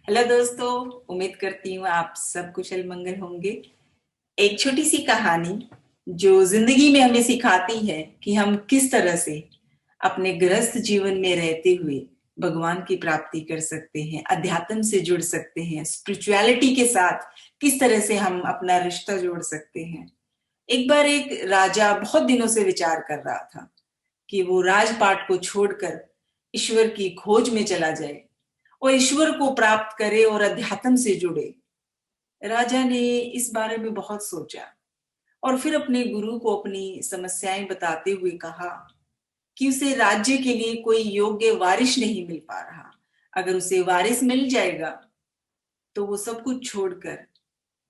Hello दोस्तों। उम्मीद करती हूँ आप सब कुशल मंगल होंगे। एक छोटी सी कहानी जो जिंदगी में हमें सिखाती है कि हम किस तरह से अपने गृहस्थ जीवन में रहते हुए भगवान की प्राप्ति कर सकते हैं, अध्यात्म से जुड़ सकते हैं, स्पिरिचुअलिटी के साथ किस तरह से हम अपना रिश्ता जोड़ सकते हैं। एक बार एक राजा बहुत दिनों से विचार कर रहा था कि वो राजपाट को छोड़कर ईश्वर की खोज में चला जाए और ईश्वर को प्राप्त करे और अध्यात्म से जुड़े। राजा ने इस बारे में बहुत सोचा और फिर अपने गुरु को अपनी समस्याएं बताते हुए कहा कि उसे राज्य के लिए कोई योग्य वारिस नहीं मिल पा रहा। अगर उसे वारिस मिल जाएगा तो वो सब कुछ छोड़कर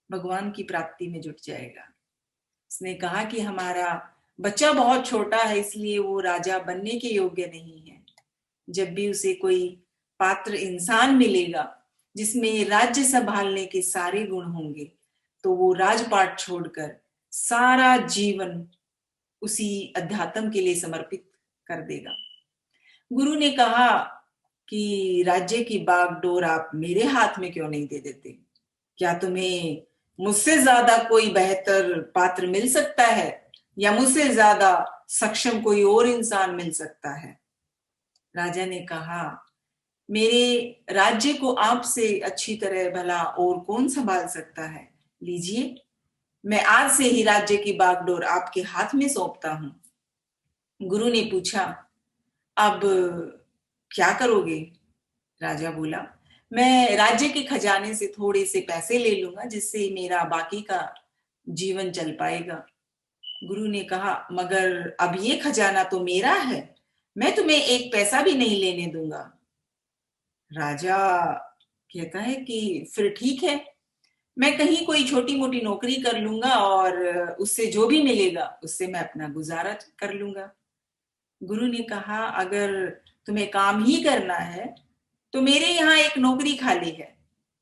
भगवान की प्राप्ति में जुट जाएगा। उसने कहा कि हमारा बच्चा बहुत छोटा है, इसलिए वो राजा बनने के योग्य नहीं है। जब भी उसे कोई पात्र इंसान मिलेगा जिसमें राज्य संभालने के सारे गुण होंगे तो वो राजपाट छोड़कर सारा जीवन उसी अध्यात्म के लिए समर्पित कर देगा। गुरु ने कहा कि राज्य की बागडोर आप मेरे हाथ में क्यों नहीं दे देते? क्या तुम्हें मुझसे ज्यादा कोई बेहतर पात्र मिल सकता है या मुझसे ज्यादा सक्षम कोई और इंसान मिल सकता है? राजा ने कहा, मेरे राज्य को आपसे अच्छी तरह भला और कौन संभाल सकता है? लीजिए, मैं आज से ही राज्य की बागडोर आपके हाथ में सौंपता हूं। गुरु ने पूछा, अब क्या करोगे? राजा बोला, मैं राज्य के खजाने से थोड़े से पैसे ले लूंगा जिससे मेरा बाकी का जीवन चल पाएगा। गुरु ने कहा, मगर अब ये खजाना तो मेरा है, मैं तुम्हें एक पैसा भी नहीं लेने दूंगा। राजा कहता है कि फिर ठीक है, मैं कहीं कोई छोटी मोटी नौकरी कर लूंगा और उससे जो भी मिलेगा उससे मैं अपना गुजारा कर लूंगा। गुरु ने कहा, अगर तुम्हें काम ही करना है तो मेरे यहाँ एक नौकरी खाली है,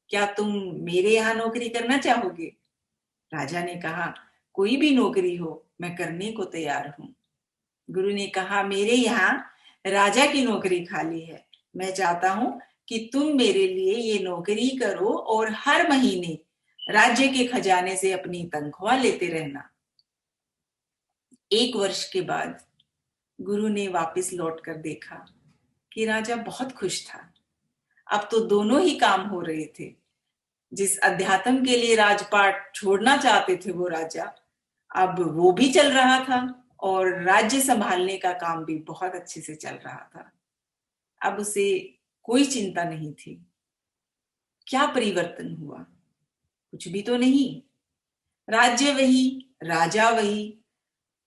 क्या तुम मेरे यहाँ नौकरी करना चाहोगे? राजा ने कहा, कोई भी नौकरी हो, मैं करने को तैयार हूं। गुरु ने कहा, मेरे यहाँ राजा की नौकरी खाली है, मैं चाहता हूं कि तुम मेरे लिए ये नौकरी करो और हर महीने राज्य के खजाने से अपनी तनख्वाह लेते रहना। एक वर्ष के बाद गुरु ने वापस लौट कर देखा कि राजा बहुत खुश था। अब तो दोनों ही काम हो रहे थे। जिस अध्यात्म के लिए राजपाट छोड़ना चाहते थे वो राजा, अब वो भी चल रहा था और राज्य संभालने का काम भी बहुत अच्छे से चल रहा था। अब उसे कोई चिंता नहीं थी। क्या परिवर्तन हुआ? कुछ भी तो नहीं। राज्य वही, राजा वही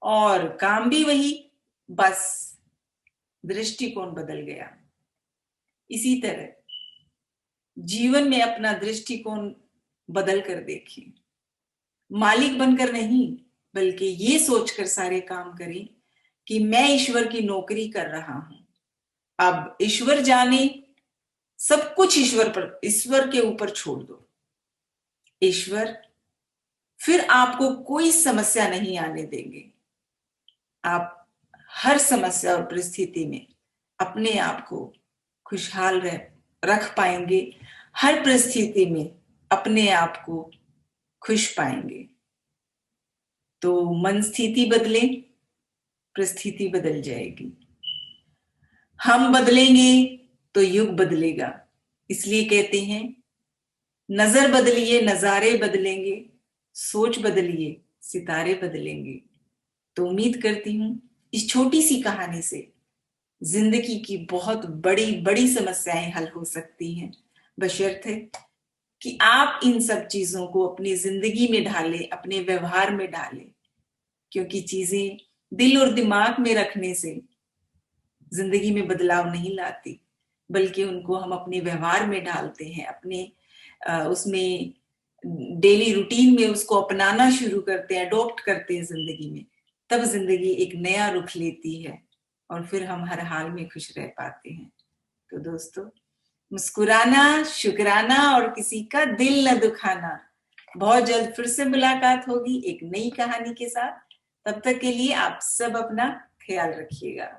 और काम भी वही, बस दृष्टिकोण बदल गया। इसी तरह जीवन में अपना दृष्टिकोण बदल कर देखिए। मालिक बनकर नहीं, बल्कि ये सोचकर सारे काम करें कि मैं ईश्वर की नौकरी कर रहा हूं। अब ईश्वर जाने, सब कुछ ईश्वर के ऊपर छोड़ दो। ईश्वर फिर आपको कोई समस्या नहीं आने देंगे। आप हर समस्या और परिस्थिति में अपने आप को खुशहाल रख पाएंगे, हर परिस्थिति में अपने आप को खुश पाएंगे। तो मन स्थिति बदले, परिस्थिति बदल जाएगी। हम बदलेंगे तो युग बदलेगा। इसलिए कहते हैं, नजर बदलिए नजारे बदलेंगे, सोच बदलिए सितारे बदलेंगे। तो उम्मीद करती हूं इस छोटी सी कहानी से जिंदगी की बहुत बड़ी बड़ी समस्याएं हल हो सकती हैं, बशर्ते कि आप इन सब चीजों को अपनी जिंदगी में ढालें, अपने व्यवहार में डालें। क्योंकि चीजें दिल और दिमाग में रखने से जिंदगी में बदलाव नहीं लाती, बल्कि उनको हम अपने व्यवहार में डालते हैं, अपने उसमें डेली रूटीन में उसको अपनाना शुरू करते हैं, अडॉप्ट करते हैं जिंदगी में, तब जिंदगी एक नया रुख लेती है और फिर हम हर हाल में खुश रह पाते हैं। तो दोस्तों, मुस्कुराना, शुक्राना और किसी का दिल न दुखाना। बहुत जल्द फिर से मुलाकात होगी एक नई कहानी के साथ। तब तक के लिए आप सब अपना ख्याल रखिएगा।